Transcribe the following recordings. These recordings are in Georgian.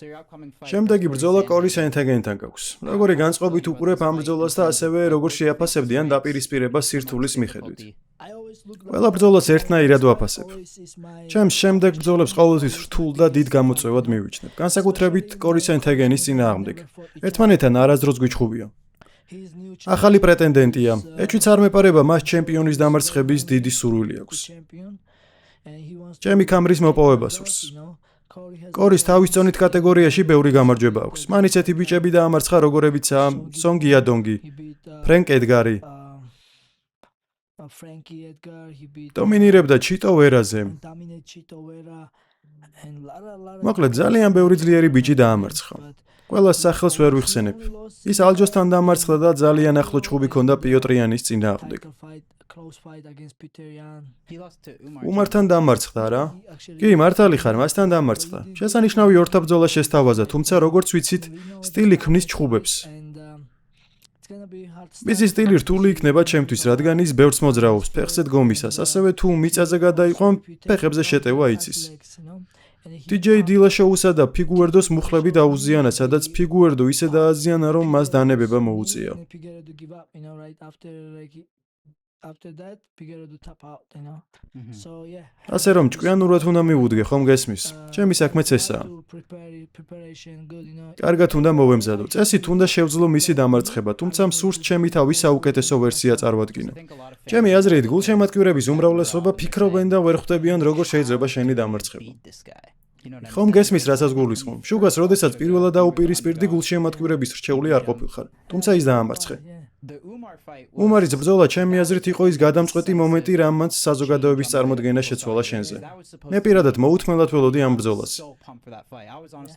შემდეგი ბრძოლა კორის ენთეგენთან გაქვს. როგორი განწყობით უყურებ ამ ბრძოლას და ასევე როგორ შეაფასებდიან დაპირისპირებას სირთულის მიხედვით. ყველა ბრძოლას ერთნაირად ვაფასებ. ჩემს შემდეგ ბრძოლებს ყოველთვის რთულ და დიდ გამოწვევად მივიჩნევ. განსაკუთრებით კორის ენთეგენის წინააღმდეგ. ერთმანეთთან არასდროს გვიჩხუბია. ახალი პრეტენდენტია. ეჩვიც არ მეპარება მას ჩემპიონის დამარცხების დიდი სურვილი აქვს. ჩემი კამრის მოპოვება სურს. კორის თავის წონით კატეგორიაში ბევრი გამარჯვება აქვს. მან ისეთი ბიჭები დაამარცხა, როგორებიცაა სონგი ადონგი, ფრენკ ედგარი. დომინირებდა ჩიტო ვერაზე. მოკლედ ძალიან ბევრი ძლიერი ბიჭი დაამარცხა. ყველა სახელს ვერ ვიხსენებ. ის ალჯოსთან დამარცხდა და ძალიან ახლო ჩხუბი ჰქონდა პიოტრიანის წინააღმდეგ. უმართან დამარცხდა რა? კი, მართალი ხარ, მასთან დამარცხდა. შესანიშნავი ორთაბრძოლა შესთავაზა, თუმცა როგორც ვიცით, სტილი ქმნის ჩხუბებს. მისი სტილი რთული იქნება ჩემთვის, რადგან ის ბევრს მოძრაობს ფეხზე დგომისას, ასევე თუ მიწაზე გადაიყვან, ფეხებზე შეტევა იცის. DJ დილაშოუსა და ფიგუერდოს მუხლები დაუზიანა, სადაც ფიგუერდო ისე დააზიანა, რომ მას დანებება მოუწია. ასე რომ ჭკვიანურად უნდა მივუდგე, ხომ გესმის? ჩემი საქმეც ესაა. კარგად უნდა მოვემზადო. წესით უნდა შევძლო მისი დამარცხება, თუმცა მსურს ჩემი თავის საუკეთესო ვერსია წარმოვადგინო. ჩემი აზრით, გულშემატკივრების უმრავლესობა ფიქრობენ და ვერ ხვდებიან, როგორ შეიძლება შენი დამარცხება. ხომ გესმის, რასაც გულისხმობ? შუგას, როდესაც პირველად დაუპირისპირდი, გულშემატკივრების რჩეული არ ყოფილხარ, თუმცა ის დაამარცხე. უმარის ბრძოლა ჩემი აზრით იყო ის გადამწყვეტი მომენტი, რამაც საზოგადოების წარმოდგენა შეცვალა შენზე. მე პირადად მოუთმელად ველოდი ამ ბრძოლას.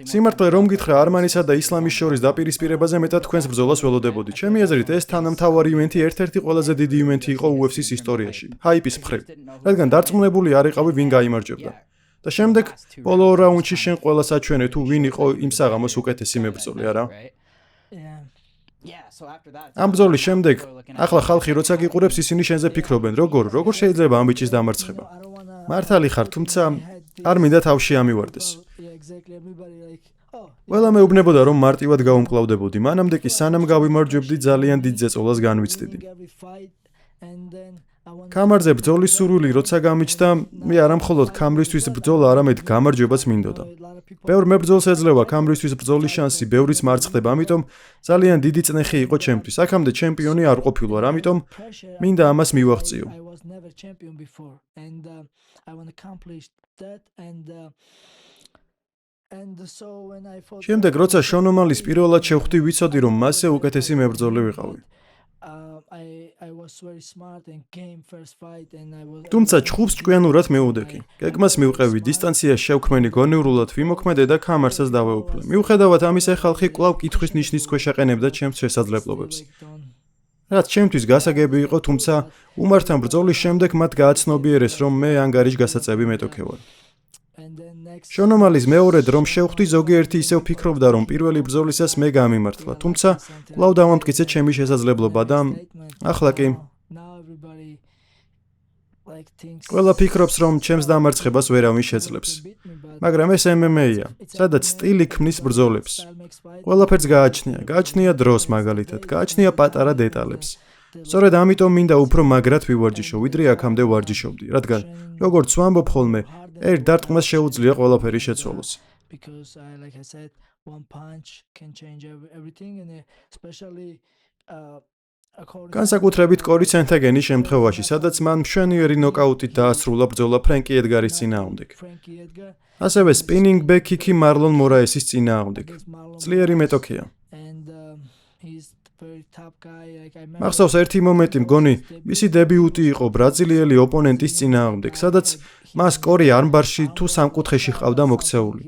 სიმართლე რომ გითხრა, არმანისა და ისლამის შორის დაპირისპირებაზე მეტად თქვენს ბრძოლას ველოდებოდი. ჩემი აზრით, ეს თანამთავარი ივენთი ერთ-ერთი ყველაზე დიდი ივენთი იყო UFC-ს ისტორიაში, ჰაიპის მხრივ, რადგან დარწმუნებული არ იყავი, ვინ გაიმარჯვებდა. და შემდეგ, ბოლო ორ რაუნდში შენ ყველას აჩვენე, თუ ვინ იყო იმ საღამოს უკეთესი მებრძოლი, არა? ამ ბრძოლის შემდეგ, ახლა ხალხი როცა გიყურებს, ისინი შენზე ფიქრობენ, როგორ შეიძლება ამ ბიჭის დამარცხება. მართალი ხარ, თუმცა არ მინდა თავში ამივარდეს. ყველა მეუბნებოდა, რომ მარტივად გაუმკლავდებოდი, მანამდე კი სანამ გავიმარჯვებდი, ძალიან დიდ ზეწოლას განვიცდიდი. კამარზე ბრძოლის სურვილი როცა გამიჩნდა, მე არამხოლოდ კამრისთვის ბრძოლა, არამედ გამარჯვებაც მინდოდა. ბევრ მებრძოლს ეძლევა კამრისთვის ბრძოლის შანსი, ბევრიც მარცხდება, ამიტომ ძალიან დიდი წნეხი იყო ჩემთვის. აქამდე ჩემპიონი არ ყოფილვარ, ამიტომ მინდა ამას მივაღწიო. შემდეგ როცა შონ ომალის პირველად შევხვდი, ვიცოდი, რომ მასზე უკეთესი მებრძოლი ვიყავი. თუმცა ჩხუბს ჭკვიანურად მეუდექი. გეგმას მივყევი, დისტანციას შევქმენი გონივრულად ვიმოქმედე და კამარსაც დავეუფლე. მიუხედავად ამისა, ხალხი კვლავ კითხვის ნიშნის ქვეშ აყენებდა ჩემს შესაძლებლობებს. რაც ჩემთვის გასაგები იყო, თუმცა უმართან ბრძოლის შემდეგ მათ გააცნობიერეს, რომ მე ანგარიშ გასაწევი მეტოქე ვარ. შონ ომალის მეორედ რომ შევხვდი, ზოგიერთი ისევ ფიქრობდა, რომ პირველი ბრძოლისას მე გამიმართლა, თუმცა კვლავ დავამტკიცე ჩემი შესაძლებლობა და ახლა კი ყველა ფიქრობს, რომ ჩემს დამარცხებას ვერავინ შეძლებს. მაგრამ ეს MMA-ია, სადაც სტილი ქმნის ბრძოლებს. ყველაფერს გააჩნია დროს მაგალითად, გააჩნია პატარა დეტალებს. სწორედ ამიტომ მინდა უფრო მაგრად ვივარჯიშო, ვიდრე აქამდე ვარჯიშობდი, რადგან როგორც ვამბობ ხოლმე, ერთ დარტყმას შეუძლია ყველაფერი შეცვალოს. განსაკუთრებით კორის ენთეგენის შემთხვევაში, სადაც მან მშვენიერი ნოკაუტით დაასრულა ბრძოლა ფრენკი ედგარის წინააღმდეგ. ასევე სპინინგ ბექ-კიკი მარლონ მორაესის წინააღმდეგ. ძლიერი მეტოქეა. მახსოვს ერთი მომენტი, მგონი, მისი დებიუტი იყო ბრაზილიელი ოპონენტის წინააღმდეგ, სადაც მას კორი არმბარში თუ სამკუთხედში ჰყავდა მოქცეული.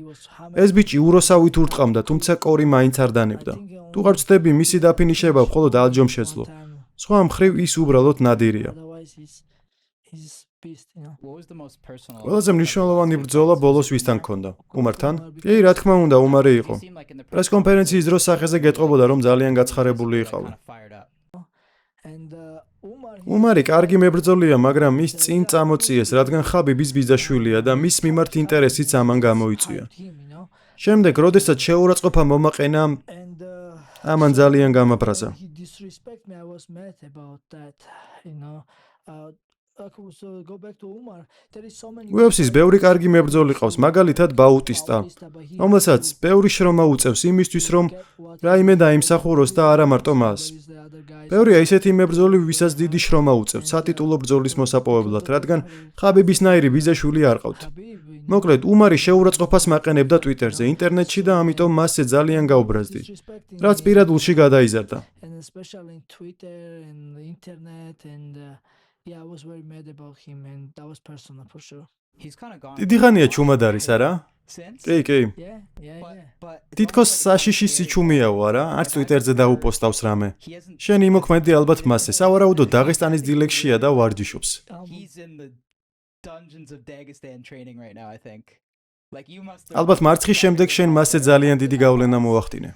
ეს ბიჭი უროსავით ურტყამდა, თუმცა კორი მაინც არ დანებდა. თუ არ ვცდები, მისი დაფინიშება მხოლოდ ალჯომ შეძლო. სხვა მხრივ ის უბრალოდ ნადირია. ყველაზე მნიშვნელოვანი ბრძოლა ბოლოს ვისთან ჰქონდა? უმართან? კი, რა თქმა უნდა, უმარი იყო. პრესკონფერენციის დროს სახეზე გეტყობოდა, რომ ძალიან გაცხარებული იყავი. უმარი კარგი მებრძოლია, მაგრამ ის წინ წამოწიეს, რადგან ხაბიბის ბიძაშვილია და მის მიმართ ინტერესიც ამან გამოიწვია. შემდეგ, როდესაც შეურაცხყოფა მომაყენა, ამან ძალიან გამაბრაზა. UFC-ს ბევრი კარგი მებრძოლი ყავს, მაგალითად ბაუტისტა, რომელსაც ბევრი შრომა უწევს იმისთვის, რომ რაიმე დაიმსახუროს და არა მარტო მას. ბევრია ისეთი მებრძოლი, ვისაც დიდი შრომა უწევთ სატიტულო ბრძოლის მოსაპოვებლად, რადგან ხაბიბისნაირი ბიძაშვილი არ ყავთ. მოკლედ, უმარი შეურაცხყოფას მაყენებდა Twitter-ზე, ინტერნეტში და ამიტომ მასზე ძალიან გაუბრაზდი, რაც პირადულში გადაიზარდა. დიდი ხანია ჩუმად არის, არა? კი. თითქოს საშიში სიჩუმეაო, არა? არც Twitter-ზე დაუპოსტავს რამე. შენ იმოქმედი ალბათ მასზე, სავარაუდოდ დაღესტანის დილეგშია და ვარჯიშობს. ალბათ მარცხის შემდეგ შენ მასზე ძალიან დიდი გავლენა მოახდინე.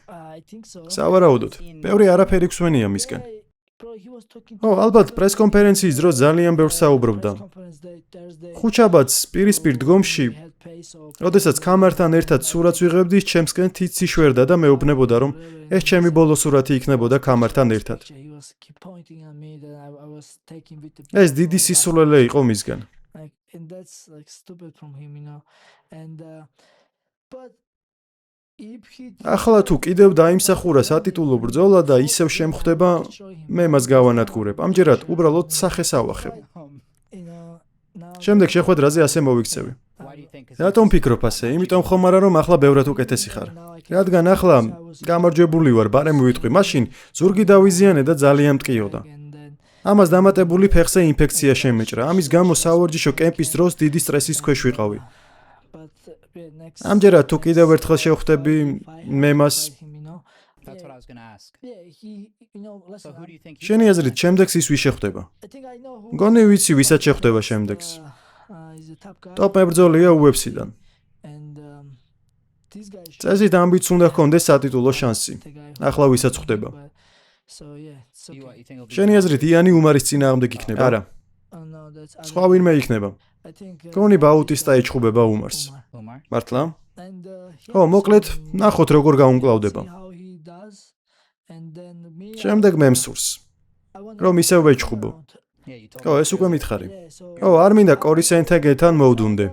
სავარაუდოდ, ბევრი არაფერი გვსვენია მისგან. ალბათ პრესკონფერენციის დროს ძალიან ბევრს საუბრობდა. ხუჩაბაც პირისპირ დგომში, როდესაც კამერთან ერთად სურათს ვიღებდი, ჩემსკენ თითი შვერდა და მეუბნებოდა, რომ ეს ჩემი ბოლო სურათი იქნებოდა კამერთან ერთად. ეს დიდი სისულელე იყო მისგან. ახლა თუ კიდევ დაიმსახურა სატიტულო ბრძოლა და ისევ შემხვდება, მე მას გავანადგურებ. ამჯერად უბრალოდ სახეს ავახებ. შემდეგ შეხვედრაზე ასე მოვიქცევი. რატომ ფიქრობ ასე? იმიტომ ხომ არა რომ ახლა ბევრად უკეთესი ხარ. რადგან ახლა გამარჯვებული ვარ, ბარემ ვიტყვი, მაშინ ზურგი დავიზიანე და ძალიან მტკიოდა. ამას დამატებული ფეხზე ინფექცია შემეჭრა. ამის გამო საوارჯიშო კემპის დროს დიდი სტრესის ქვეშ ვიყავი. ამჯერად თუ კიდევ ერთხელ შევხვდები, მე მას შენი აზრით შემდეგს ის ვის შეხვდება? მგონი ვიცი ვისაც შეხვდება შემდეგს. ტოპ მებრძოლია UFC-დან. წესით ამბიც უნდა ჰქონდეს სატიტულო შანსი. ახლა ვისაც ხვდება? შენი აზრით იანი უმარის წინააღმდეგ იქნება? არა. სხვა ვინმე იქნება? მგონი ბაუტისტა ეჩხუბება უმარს. მართლა? მოკლედ, ნახოთ როგორ გაუმკლავდება. შემდეგ მე მსურს, რომ ისევ ვეჩხუბო. ეს უკვე მითხარი. არ მინდა კორის ენთეგეთან მოვდუნდე.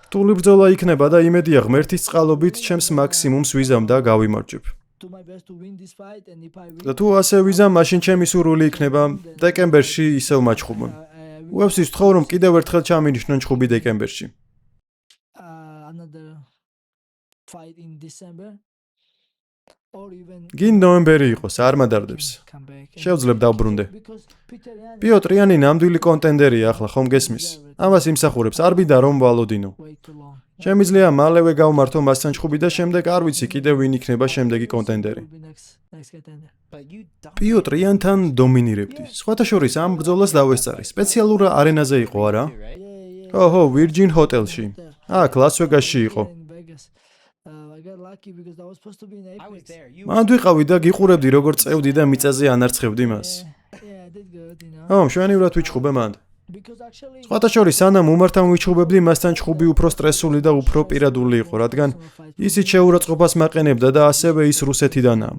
რთული ბრძოლა იქნება და იმედია ღმერთის წყალობით ჩემს მაქსიმუმს ვიზამ და გავიმარჯვებ. და თუ ასე ვიზამ, მაშინ ჩემი სურვილი იქნება დეკემბერში ისევ მაჩხუბონ. UFC-ს ვთხოვ, რომ კიდევ ერთხელ ჩამინიშნონ ჩხუბი დეკემბერში. გინ ნოემბერი იყოს, არ მადარდებს. შევძლებ დავბრუნდე. პიოტრიანი ნამდვილი კონტენდერია ახლა, ხომ გესმის? ამას იმსახურებს, არ ბიდა რომ ვალოდინო. შემიძლია მალევე გავმართო მასთან ჩხუბი და შემდეგ არ ვიცი კიდევ ვინ იქნება შემდეგი კონტენდერი. პიოტრიანთან დომინირებდი. სხვათა შორის ამ ბრძოლას დავესწარი. სპეციალურ არენაზე იყო, არა? ვირჯინ ჰოტელში. აქ ლას-ვეგასში იყო. მანდ ვიყავი და გიყურებდი როგორ წევდი და მიწაზე ანარცხებდი მას. მშვენივრად ვიჩხუბე მანდ. სხვათა შორის სანამ უმართან ვიჩხუბებდი, მასთან ჩხუბი უფრო სტრესული და უფრო პირადული იყო, რადგან ისიც შეურაცხყოფას მაყენებდა და ასევე ის რუსეთიდანაა.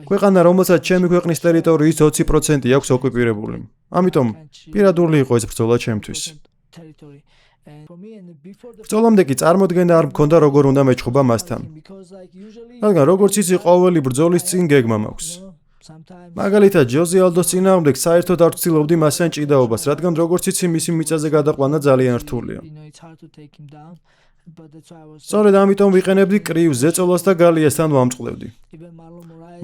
ქვეყანა, რომელსაც ჩემი ქვეყნის ტერიტორიის 20% აქვს ოკუპირებული. ამიტომ პირადული იყო ეს ბრძოლა ჩემთვის. ბრძოლამდე კი წარმოდგენა არ მქონდა როგორ უნდა მეჩხუბა მასთან. რადგან როგორც იცი ყოველი ბრძოლის წინ გეგმა მაქვს. მაგალითად, ჯოზი ალდოს წინააღმდეგ საერთოდ არ ვცდილობდი მასთან ჭიდაობას, რადგან როგორც იცი მისი მიწაზე გადაყვანა ძალიან რთულია. სწორედ ამიტომ ვიყენებდი კრივს, ზეწოლას და გალიასთან ვამწყვლევდი.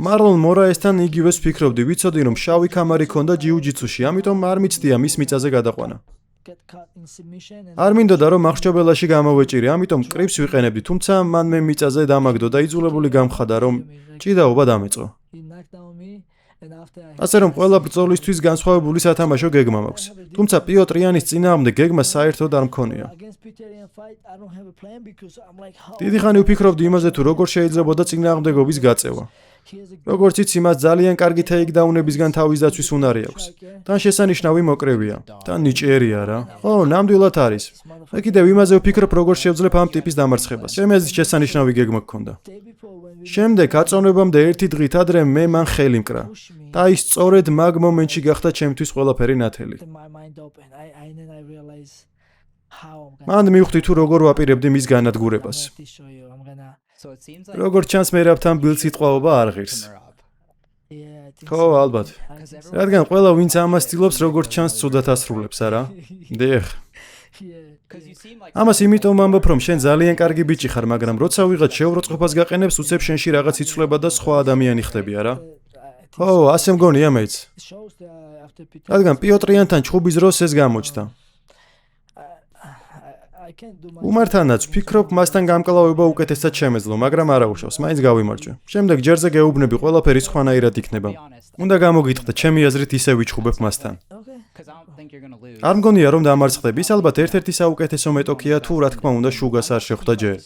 მარლონ მორაესთან იგივეს ვფიქრობდი, ვიცოდი რომ შავი ქამარი ჰქონდა ჯიუ-ჯიტსუში, ამიტომ არ მიცდია მის მიწაზე გადაყვანა. არ მინდოდა რომ აღჭობელაში გამოვეჭირი, ამიტომ კრივს ვიყენებდი, თუმცა მან მე მიწაზე დამაგდო და იძულებული გამხადა რომ ჭიდაობა დამეწო. ასე რომ ყველა ბრძოლისთვის განსხვავებული სათამაშო გეგმა მაქვს. თუმცა პიოტრიანის წინააღმდეგ გეგმა საერთოდ არ მქონია. დიდი ხანი ვფიქრობდი იმაზე თუ როგორ შეიძლებოდა წინააღმდეგობის გაწევა. როგორც იცი, მას ძალიან კარგი ტეიქდაუნებისგან თავის დაცვის უნარი აქვს. თან შესანიშნავი მოკრებია. თან ნიჭიერია რა. ხო, ნამდვილად არის. მე კიდევ იმაზე ვფიქრობ, როგორ შევძლებ ამ ტიპის დამარცხებას. ჩემი აზრით შესანიშნავი გეგმა გქონდა. შემდეგ აწონებამდე ერთი დღით ადრე მე მან ხელი მკრა. და ის სწორედ მაგ მომენტში გახდა ჩემთვის ყველაფერი ნათელი. მან მივხვდი თუ როგორ ვაპირებდი მის განადგურებას. როგორც ჩანს მე რაბთან ბილწითყვაობა არ ღირს. ხო, ალბათ. რადგან ყველა ვინც ამას ცდილობს, როგორც ჩანს ცუდად ასრულებს, არა? დიახ. ამას იმიტომ ამბობ, რომ შენ ძალიან კარგი ბიჭი ხარ, მაგრამ როცა ვიღაც შეურაცხყოფას გაყენებს, უცებ შენში რაღაც იცვლება და სხვა ადამიანი ხდები, არა? ხო, ასე მგონია მეც. რადგან პიოტრიანთან ჩხუბის დროს ეს გამოჩნდა. უმართანაც ვფიქრობ, მასთან გამკლავება უკეთესად შემეძლო, მაგრამ არა უშავს, მაინც გავიმარჯვე. შემდეგ ჯერზე გეუბნები, ყველაფერი სხვანაირად იქნება. უნდა გამოგიტყდა, ჩემი აზრით ისე ვიჩხუბებ მასთან. არ მგონია რომ დამარცხდები, ის ალბათ ერთ-ერთი საუკეთესო მეტოქია თუ რა თქმა უნდა შუგას არ შეხვდა ჯერ.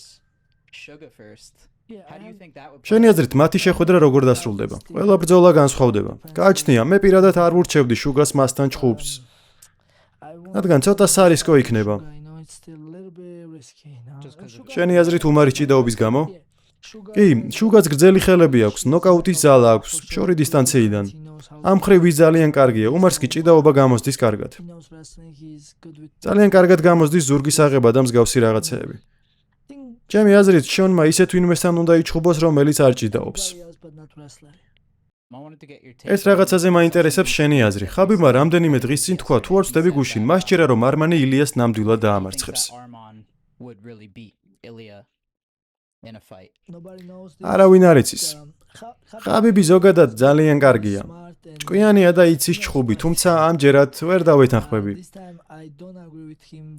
შენი აზრით მათი შეხვედრა როგორ დასრულდება? ყველა ბრძოლა განსხვავდება. გააჩნია, მე პირადად არ ვურჩევდი შუგას მასთან ჩხუბს. რადგან ცოტა სარისკო იქნება. შენი აზრით უმარი ჭიდაობის გამო? კი, შუგას გრძელი ხელები აქვს, ნოკაუტის ძალა აქვს, შორი დისტანციიდან. ამ მხრივ ის ძალიან კარგია, უმარს კი ჭიდაობა გამოსდის კარგად. ძალიან კარგად გამოსდის ზურგის აღება და მსგავსი რაღაცეები. ჩემი აზრით, შონმა ისეთ ვინმესთან უნდა იჩხუბოს, რომელიც არ ჭიდაობს. ეს რაღაცაზე მაინტერესებს შენი აზრი. ხაბიბმა რამდენიმე დღის წინ თქვა, თუ არ ვწდები გუშინ, მას სჯერა რომ არმანი ილიას ნამდვილად დაამარცხებს. არავინ არ იცის. ხაბიბი ზოგადად ძალიან კარგია. ჭკვიანია და იცის ჩხუბი, თუმცა ამჯერად ვერ დავეთანხმები.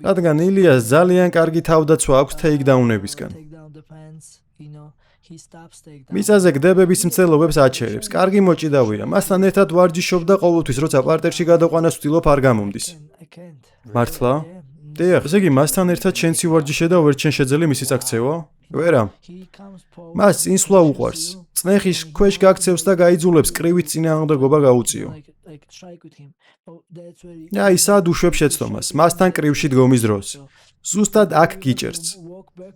რადგან ილიას ძალიან კარგი თავდაცვა აქვს ტეიქდაუნებისგან. მიწაზე გდებების მცდელობებს აჩერებს, კარგი მოჭიდავია. მასთან ერთად ვარჯიშობ და ყოველთვის როცა პარტერში გადაყვანას ვცდილობ არ გამომდის. მართლა? დიახ, ესე იგი მასთან ერთად შენც ვარჯიშე და ვერ შენ შეძელი მისი წაქცევა? ვერა. მას წინსვლა უყვარს. წნეხის ქვეშ გაქცევს და გაიძულებს კრივით წინააღმდეგობა გაუწიო. აი, სად უშვებ შეცდომას, მასთან კრივში დგომის დროს. ზუსტად აქ გიჭერს.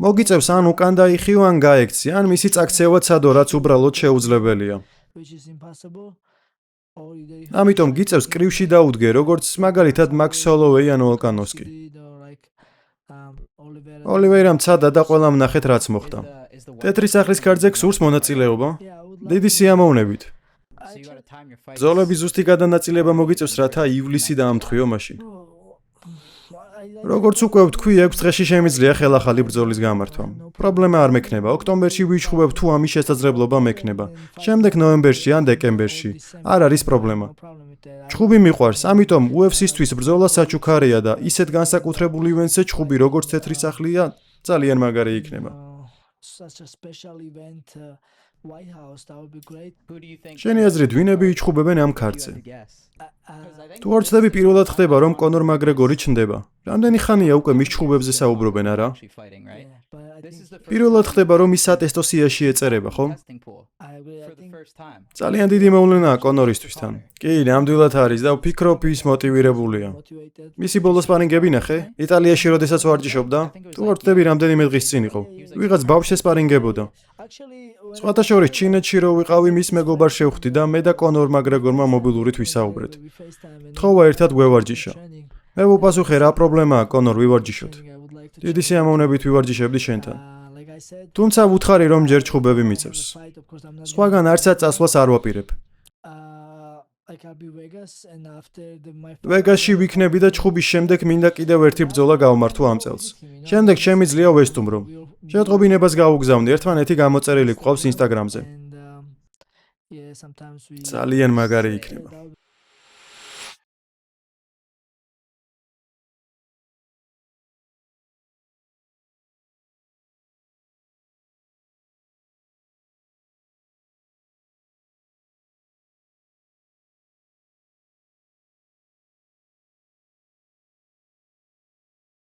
მოგიწევს ან უკან დაიხიო, ან გაექცი, ან მისი წაქცევა ცადო, რაც უბრალოდ შეუძლებელია. ამიტომ გიწევს კრივში დაუდგე, როგორც მაგალითად მაქს ჰოლოვეი ან ვოლკანოვსკი. ოლივერამ ცადა და ყველამ ნახეთ რაც მოხდა. თეთრი სახლის ქარდზე გსურს მონაწილეობა? დიდი სიამოვნებით. ბრძოლების ზუსტი გადანაწილება მოგიწევს, რათა ივლისი დაამთხვიო მაშინ. როგორც უკვე ვთქვი, 6 დღეში შემიძლია ხელახალი ბრძოლის გამართვა. პრობლემა არ მექნება. ოქტომბერში ვიჩხუბებ თუ ამის შესაძლებლობა მექნება. შემდეგ ნოემბერში ან დეკემბერში. არ არის პრობლემა. ჩხუბი მიყვარს, ამიტომ UFC-სთვის ბრძოლა საჩუქარია და ისეთ განსაკუთრებულ ივენტზე ჩხუბი როგორც თეთრი სახლია ძალიან მაგარი იქნება. შენი აზრით ვინები იჩხუბებენ ამ ქართზე? თუ არ ვცდები, პირველად ხდება რომ კონორ მაგრეგორი ჩნდება. რამდენი ხანია უკვე მის ჩხუბებზე საუბრობენ, არა? პირველად ხდება რომ ის სატესტო სიაში ეწერება, ხო? ძალიან დიდი მოვლენაა კონორისთვის თან. კი, ნამდვილად არის და ვფიქრობ ის მოტივირებულია. მისი ბოლო სპარინგები ნახე? იტალიაში როდესაც ვარჯიშობდა? თუ არ ვცდები, რამდენიმე დღის წინ იყო. ვიღაც ბავშვს სპარინგებოდა. სხვათა შორის ჩინეთში რო ვიყავი, მის მეგობარ შევხვდი და მე და კონორ მაგრეგორმა მობილურით ვისაუბრეთ. თხოვა ერთად გვევარჯიშა. მე ვუპასუხე რა პრობლემაა, კონორ, ვივარჯიშოთ. დიდი სიამოვნებით ვივარჯიშებდი შენთან. თუმცა ვუთხარი რომ ჯერ ჩხუბები მიწევს. სხვაგან არცად წასვლას არ ვაპირებ. ვეგასში ვიქნები და ჩხუბის შემდეგ მინდა კიდევ ერთი ბრძოლა გავმართო ამ წელს. შემდეგ შემიძლია ვესტუმრო. შეტყობინებას გავუგზავნი, ერთმანეთი გამოწერილი გვყავს ინსტაგრამზე. ძალიან მაგარი იქნება.